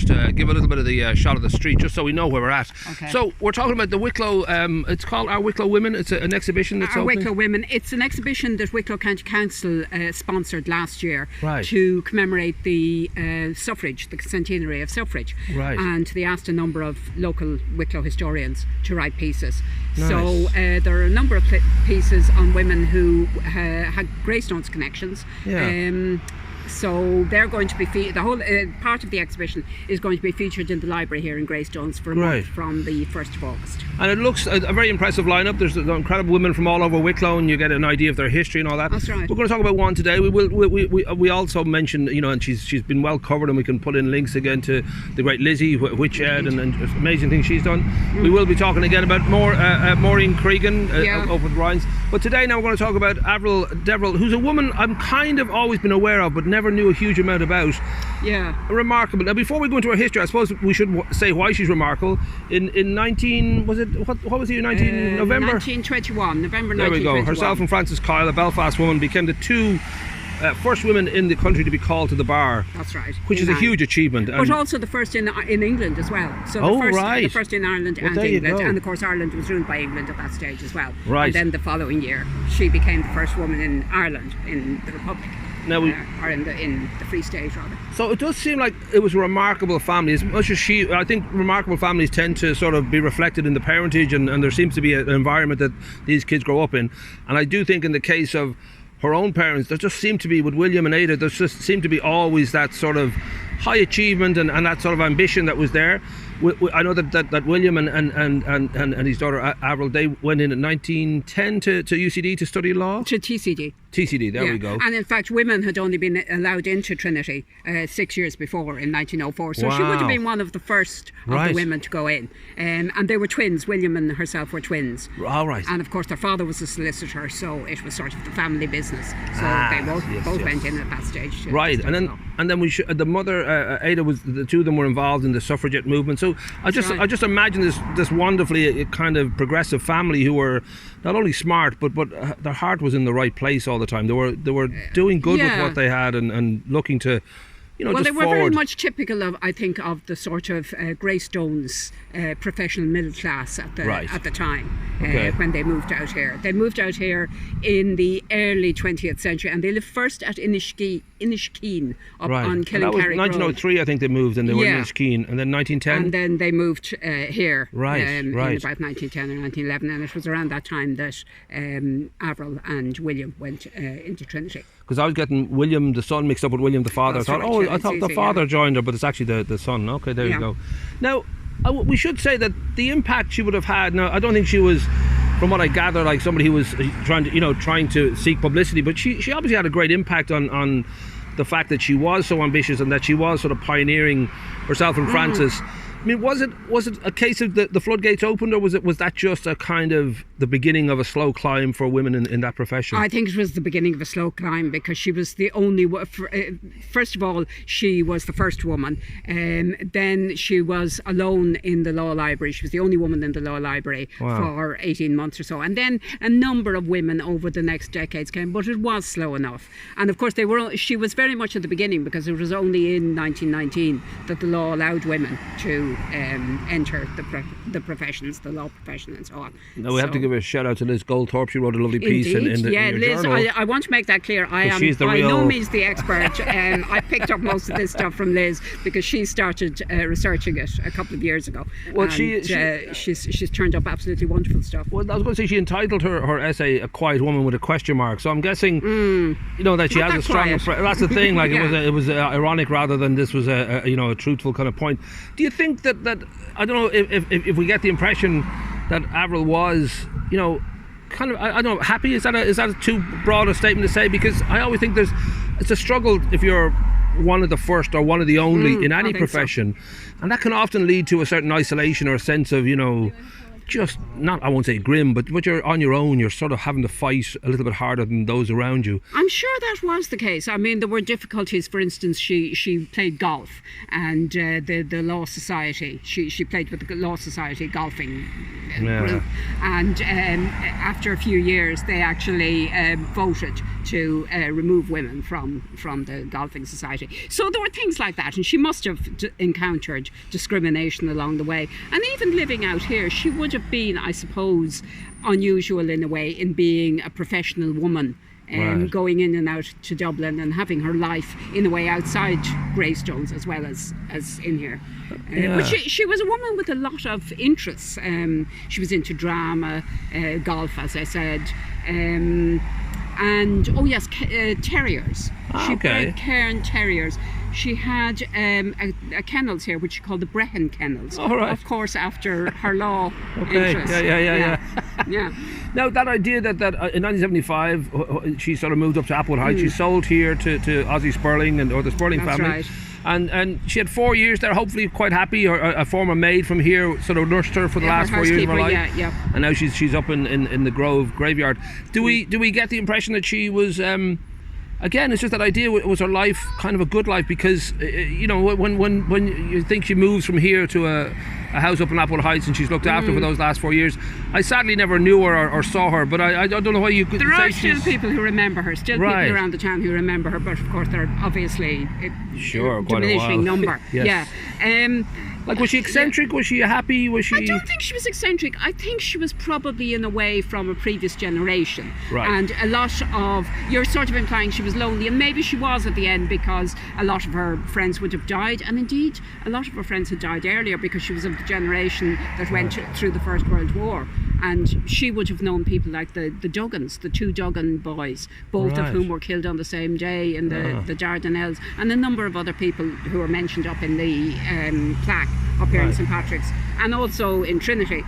just give a little bit of the shot of the street, just so we know where we're at. Okay. So we're talking about the Wicklow, it's called Our Wicklow Women. It's an exhibition that's Our opening. Wicklow Women. It's an exhibition that Wicklow County Council sponsored last year to commemorate the suffrage, the centenary of suffrage. Right. And they asked a number of local Wicklow historians to write pieces. Nice. So there are a number of pieces on women who had Greystones connections. Yeah. So they're going to be the whole part of the exhibition is going to be featured in the library here in Greystones for a month from the 1st of August. And it looks a very impressive lineup. There's incredible women from all over Wicklow, and you get an idea of their history and all that. That's right. We're going to talk about one today. We also mentioned, you know, and she's been well covered, and we can put in links again to the great Lizzie Witchhead and amazing things she's done. We will be talking again about Maureen Cregan over with Ryan's. But today now we're going to talk about Averil Deverell, who's a woman I'm kind of always been aware of, but never knew a huge amount about. Yeah. Remarkable. Now, before we go into her history, I suppose we should say why she's remarkable. In 19, was it, what was it, November? 1921, November 1921. There we go. Herself and Frances Kyle, a Belfast woman, became the two first women in the country to be called to the bar. That's right. Which is a huge achievement. But also the first in England as well. So the first in Ireland and England. And of course Ireland was ruled by England at that stage as well. Right. And then the following year she became the first woman in Ireland, in the Republic. Now or in the Free State rather. So it does seem like it was a remarkable family. As much as I think remarkable families tend to sort of be reflected in the parentage, and there seems to be an environment that these kids grow up in. And I do think in the case of her own parents, there just seemed to be, with William and Ada, there just seemed to be always that sort of high achievement and that sort of ambition that was there. I know that William and his daughter Averil, they went in 1910 to UCD to study law? To TCD. TCD, there we go. And in fact, women had only been allowed into Trinity 6 years before, in 1904. So she would have been one of the first of the women to go in. And they were twins. William and herself were twins. All right. And of course, their father was a solicitor, so it was sort of the family business. So they both went in at that stage. Right. And then the mother, Ada, the two of them were involved in the suffragette movement. So I just imagine this wonderfully kind of progressive family who were not only smart, but their heart was in the right place all the time. They were doing good with what they had and looking to, you know, well, just they were forward. very much typical of, I think, of the sort of Greystones professional middle class at the time when they moved out here. They moved out here in the early 20th century, and they lived first at Inishkeen up on Killincarrig Road. That was 1903, I think they moved, and they were in Inishkeen, and then 1910. And then they moved here in right. about 1910 or 1911, and it was around that time that Averil and William went into Trinity. Because I was getting William the son mixed up with William the father. That's I thought the father joined her, but it's actually the son. Okay, there you go. Now, we should say that the impact she would have had. Now, I don't think she was, from what I gather, like somebody who was trying to seek publicity, but she obviously had a great impact on the fact that she was so ambitious and that she was sort of pioneering herself and Frances. I mean, was it a case of the floodgates opened, or was that just a kind of the beginning of a slow climb for women in that profession? I think it was the beginning of a slow climb, because she was the only first of all, she was the first woman, then she was alone in the law library. She was the only woman in the law library for 18 months or so, and then a number of women over the next decades came, but it was slow enough. And of course she was very much at the beginning, because it was only in 1919 that the law allowed women to enter the professions, the law profession and so on. Now we have to give a shout out to Liz Goldthorpe. She wrote a lovely piece in your Liz, journal. I want to make that clear. I am by no means the expert. I picked up most of this stuff from Liz, because she started researching it a couple of years ago. Well, she's turned up absolutely wonderful stuff. Well, I was going to say she entitled her essay "A Quiet Woman with a Question Mark." So I'm guessing, that she has a strong. That's the thing. Like it was ironic rather than this was a truthful kind of point. Do you think that I don't know if we get the impression that Averil was, kind of, I don't know, happy? Is that a too broad a statement to say? Because I always think it's a struggle if you're one of the first or one of the only in any profession, and that can often lead to a certain isolation or a sense of just not, I won't say grim, but you're on your own. You're sort of having to fight a little bit harder than those around you. I'm sure that was the case. I mean, there were difficulties. For instance, she played golf, and the Law Society. She played with the Law Society golfing group, and after a few years, they actually voted to remove women from the golfing society. So there were things like that, and she must have encountered discrimination along the way. And even living out here, she would have been, I suppose, unusual in a way in being a professional woman, going in and out to Dublin and having her life in a way outside Greystones as well as in here. But she was a woman with a lot of interests. She was into drama, golf, as I said, and terriers. She bred cairn terriers. She had a kennels here, which she called the Brehon Kennels. Oh, right. Of course, after her law interest. Yeah. Now, that idea that in 1975 she sort of moved up to Applewood Heights. She sold here to Ozzie Sperling or the Sperling family. Right. And she had 4 years there, hopefully quite happy. A former maid from here sort of nursed her for the last 4 years of her life. And now she's up in the Grove graveyard. Do we get the impression that she was? Again, it's just that idea. Was her life kind of a good life? Because you know, when you think she moves from here to a house up in Applewood Heights and she's looked after for those last 4 years, I sadly never knew her or saw her. But I don't know why you could. There are still people who remember her. Still people around the town who remember her. But of course, they're obviously diminishing number. Yes. Yeah. Like, was she eccentric? Was she happy? Was she? I don't think she was eccentric. I think she was probably in a way from a previous generation. Right. And a lot of, you're sort of implying she was lonely, and maybe she was at the end because a lot of her friends would have died, and indeed a lot of her friends had died earlier because she was of the generation that went through the First World War. And she would have known people like the Duggans, the two Duggan boys, both of whom were killed on the same day in the Dardanelles, and a number of other people who are mentioned up in the plaque up here in St. Patrick's, and also in Trinity.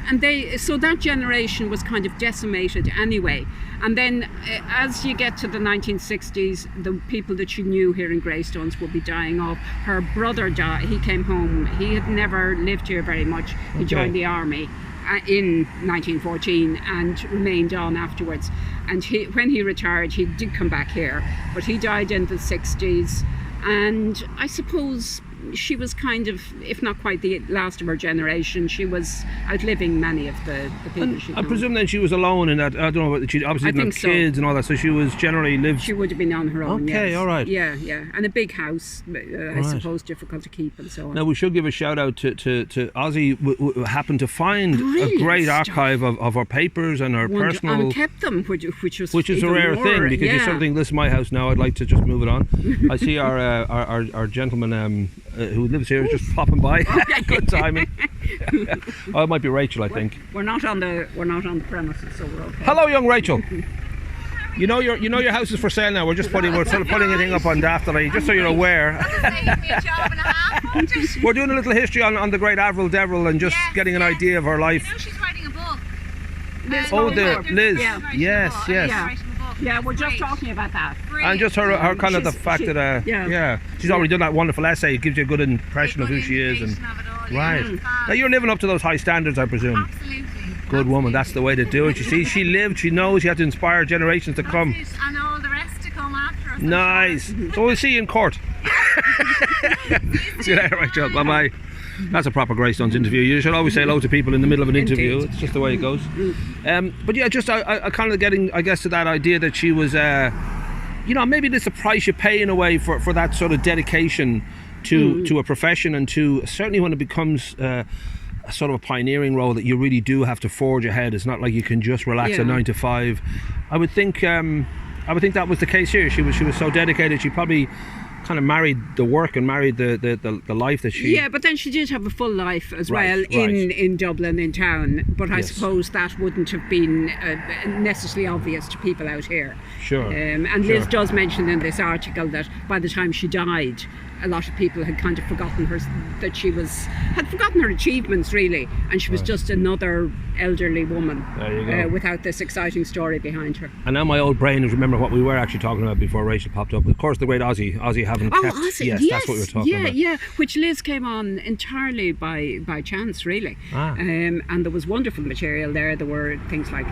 And so that generation was kind of decimated anyway. And then as you get to the 1960s, the people that she knew here in Greystones would be dying off. Her brother died. He came home. He had never lived here very much. He joined the army in 1914 and remained on afterwards. And when he retired, he did come back here, but he died in the 60s. And I suppose she was kind of, if not quite the last of her generation, she was outliving many of the people she I presume then she was alone in that. I don't know, she obviously didn't have kids and all that, so she was generally lived. She would have been on her own. Okay, all right. Yeah, and a big house, I suppose, difficult to keep and so on. Now we should give a shout out to Ozzie, who happened to find a great archive of her papers and her personal. And kept them, which is a rare thing, because you're sort of thinking, this is my house now, I'd like to just move it on. I see our gentleman who lives here is just popping by. Good timing. Oh, it might be Rachel, I think. We're not on the premises, so we're okay. Hello, young Rachel. You know your house is for sale now. We're sort of putting a thing up on Daftly, just so you're aware. We're doing a little history on the great Averil Deverell and just getting an idea of her life. I know she's writing a book. Liz. Yes. Yeah, we're just talking about that. And just her kind of the fact that she's already done that wonderful essay. It gives you a good impression of who she is. And now you're living up to those high standards, I presume. Absolutely. Good woman, that's the way to do it. You see, she lived, she knows, she had to inspire generations to come. And all the rest to come after us. Nice. So we'll see you in court. See you later, Rachel. Bye bye. That's a proper Greystones interview. You should always say hello to people in the middle of an interview. It's just the way it goes. But yeah, just I kind of getting, I guess, to that idea that she was, maybe there's a price you pay in a way for that sort of dedication to a profession, and to certainly when it becomes a sort of a pioneering role that you really do have to forge ahead. It's not like you can just relax at 9 to 5. I would think that was the case here. She was so dedicated. She probably kind of married the work and married the life that she... Yeah, but then she did have a full life as well in Dublin, in town. But I suppose that wouldn't have been necessarily obvious to people out here. Sure. And Liz does mention in this article that by the time she died, a lot of people had kind of forgotten her, that had forgotten her achievements really, and she was just another elderly woman without this exciting story behind her. And now my old brain is remember what we were actually talking about before Rachel popped up. Of course, the great Ozzy having kept. Ozzy, yes, that's what we were talking about. Yeah, which Liz came on entirely by chance, really. And there was wonderful material there. There were things like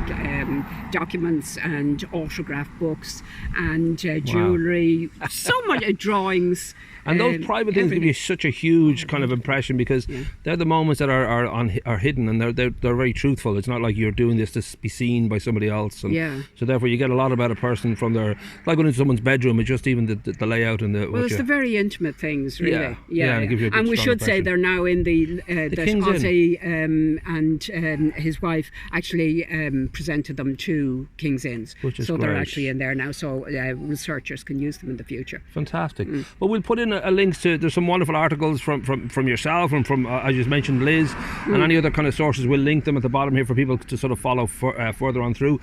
documents and autograph books and jewellery, so much drawings. And those private things give you such a huge kind of impression, because they're the moments that are hidden, and they're very truthful. It's not like you're doing this to be seen by somebody else. And so therefore you get a lot about a person from their, like going into someone's bedroom. It's just even the layout and the. Well, it's the very intimate things, really. And, it gives you a and we should say impression. they're now in the Ozzy and his wife actually presented them to King's Inns, which is so great. they're actually in there now. So researchers can use them in the future. Fantastic. But we'll put in a link to, there's some wonderful articles from yourself and from I just mentioned Liz, and any other kind of sources. We'll link them at the bottom here for people to sort of follow further on through.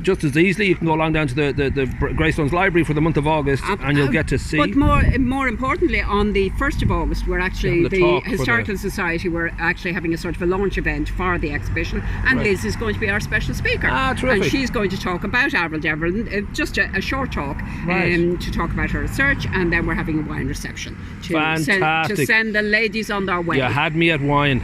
Just as easily, you can go along down to the Greystones Library for the month of August, and you'll get to see. But more importantly, on the 1st of August, we're actually the Historical Society. We're actually having a sort of a launch event for the exhibition, and Liz is going to be our special speaker. Terrific. And she's going to talk about Averil Deverell, just a short talk, to talk about her research, and then we're having a wine reception to send the ladies on their way. You had me at wine.